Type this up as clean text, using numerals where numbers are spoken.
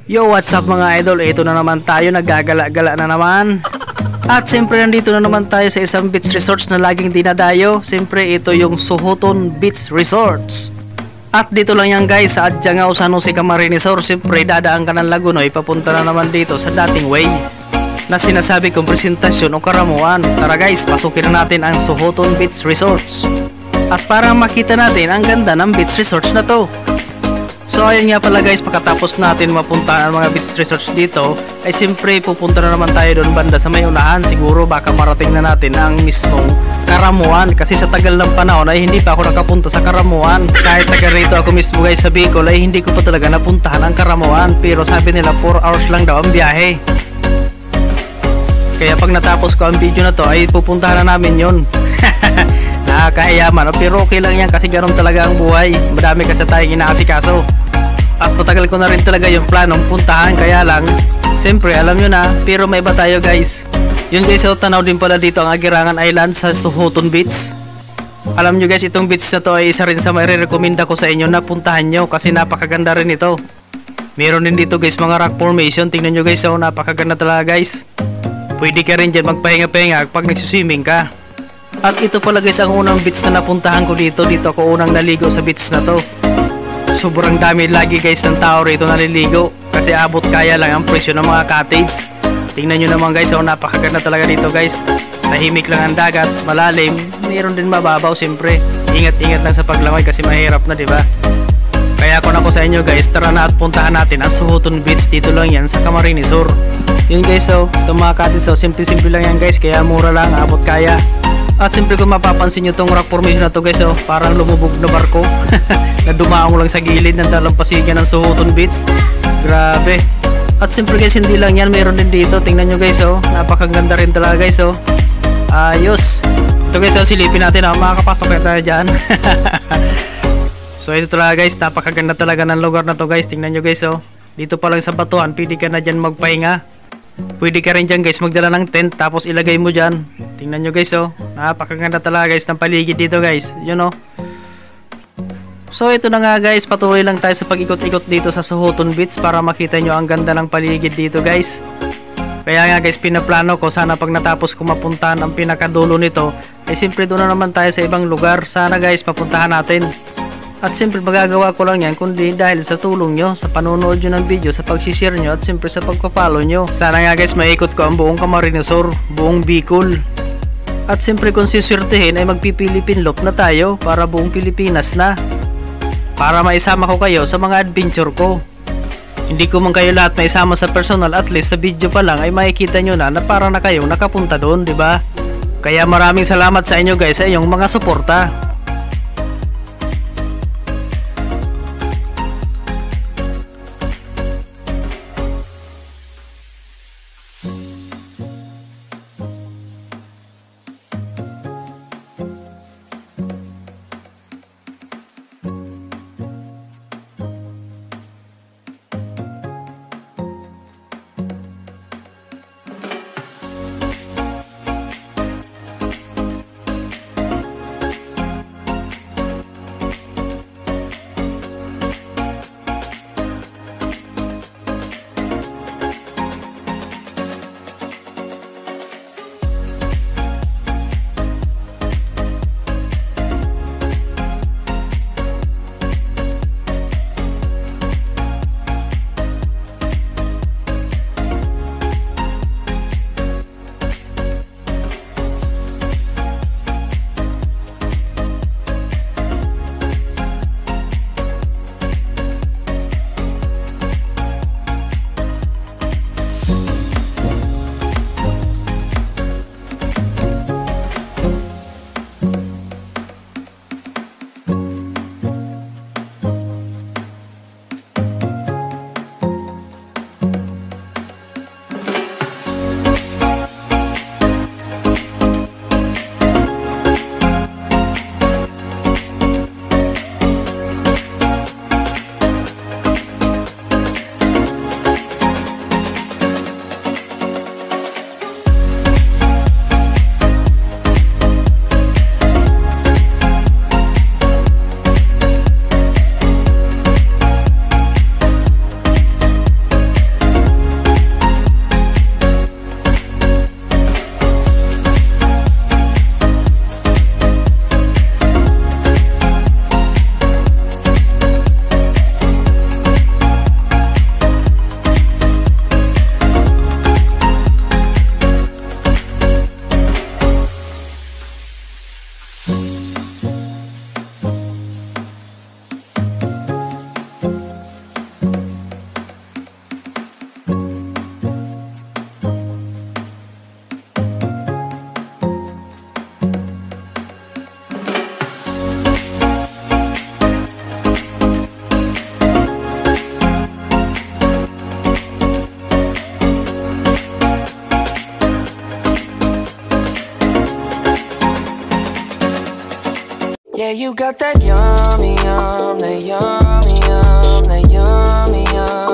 Yo, what's up mga idol? Ito na naman tayo, naggagala-gala na naman. At siyempre nandito na naman tayo sa isang beach resorts na laging dinadayo. Siyempre ito yung Sohoton Beach Resorts. At dito lang yan guys, sa Adjangao, San Jose, Camarines Sur. Siyempre dadaan ka ng Lagunoy, papunta na naman dito sa dating way na sinasabi kong presentasyon o karamuan. Tara guys, pasukin na natin ang Sohoton Beach Resorts. At para makita natin ang ganda ng beach resorts na to. So ayun nga pala guys, pagkatapos natin mapunta ang mga beach resorts dito, ay siyempre pupunta na naman tayo doon banda sa may unahan. Siguro baka marating na natin ang mismong Karamuan, kasi sa tagal ng panahon ay hindi pa ako nakapunta sa Karamuan. Kahit taga rito ako mismo guys sa Bicol ay hindi ko pa talaga napuntahan ang Karamuan. Pero sabi nila 4 hours lang daw ang biyahe. Kaya pag natapos ko ang video na to ay pupuntahan na namin yun. Nakakahiyaman, pero okay lang yan kasi ganun talaga ang buhay. Madami kasi tayong inaasikaso. At patagal ko na rin talaga yung planong puntahan, kaya lang siyempre alam nyo na, pero may iba tayo guys. Yun guys, so tanaw din pala dito ang Agirangan Island sa Sohoton Beach. Alam nyo guys, itong beach na to ay isa rin sa may re-recommenda ko sa inyo na puntahan nyo kasi napakaganda rin ito. Meron din dito guys mga rock formation, tingnan nyo guys, so napakaganda talaga guys. Pwede ka rin dyan magpahinga-pahinga pag nagsiswimming ka. At ito pala guys ang unang beach na napuntahan ko dito. Dito ako unang naligo sa beach na to. Sobrang dami lagi guys ng tao rito naliligo kasi abot kaya lang ang presyo ng mga cottage. Tingnan nyo naman guys, oh, napakaganda talaga dito guys. Tahimik lang ang dagat, malalim, mayroon din mababaw siyempre. Ingat-ingat lang sa paglangoy kasi mahirap na, diba? Kaya ako na ko sa inyo guys, tara na at puntahan natin ang Sohoton Beach. Dito lang yan sa Camarines Sur. Yun guys, oh, itong mga cottage, oh, simple-simple lang yan guys, kaya mura lang, abot kaya. At siyempre kung mapapansin nyo itong rock formation na to guys, oh, parang lumubog na barko na dumaong lang sa gilid ng dalampasigan ng Sohoton Beach. Grabe. At siyempre guys, hindi lang yan, mayroon din dito. Tingnan nyo guys, oh, napakaganda rin talaga guys, oh. Ayos. Ito guys, oh, silipin natin, oh, makakapasok kaya tayo dyan. So ito talaga guys, napakaganda talaga ng lugar na to guys. Tingnan nyo guys, oh, dito pa lang sa batuhan, pwede ka na dyan magpahinga. Pwede ka rin dyan guys magdala ng tent tapos ilagay mo dyan. Tingnan nyo guys, oh, napakaganda talaga guys ng paligid dito guys, you know. So ito na nga guys, patuloy lang tayo sa pag-ikot-ikot dito sa Sohoton Beach para makita nyo ang ganda ng paligid dito guys. Kaya nga guys, pinaplano ko sana pag natapos ko mapuntahan ang pinakadulo nito ay siyempre doon na naman tayo sa ibang lugar. Sana guys mapuntahan natin. At siyempre magagawa ko lang yan kundi dahil sa tulong nyo, sa panonood nyo ng video, sa pag-share nyo at siyempre sa pagpa-follow nyo. Sana nga guys maikot ko ang buong Camarines Sur, buong Bicol. At siyempre kung siswertehin ay magpipilipinlop na tayo para buong Pilipinas na. Para maisama ko kayo sa mga adventure ko. Hindi ko man kayo lahat na isama sa personal, at least sa video pa lang ay makikita nyo na para na kayong nakapunta doon, diba? Kaya maraming salamat sa inyo guys sa inyong mga suporta. you got that yummy, yum, that yummy, yum, that yummy, yum.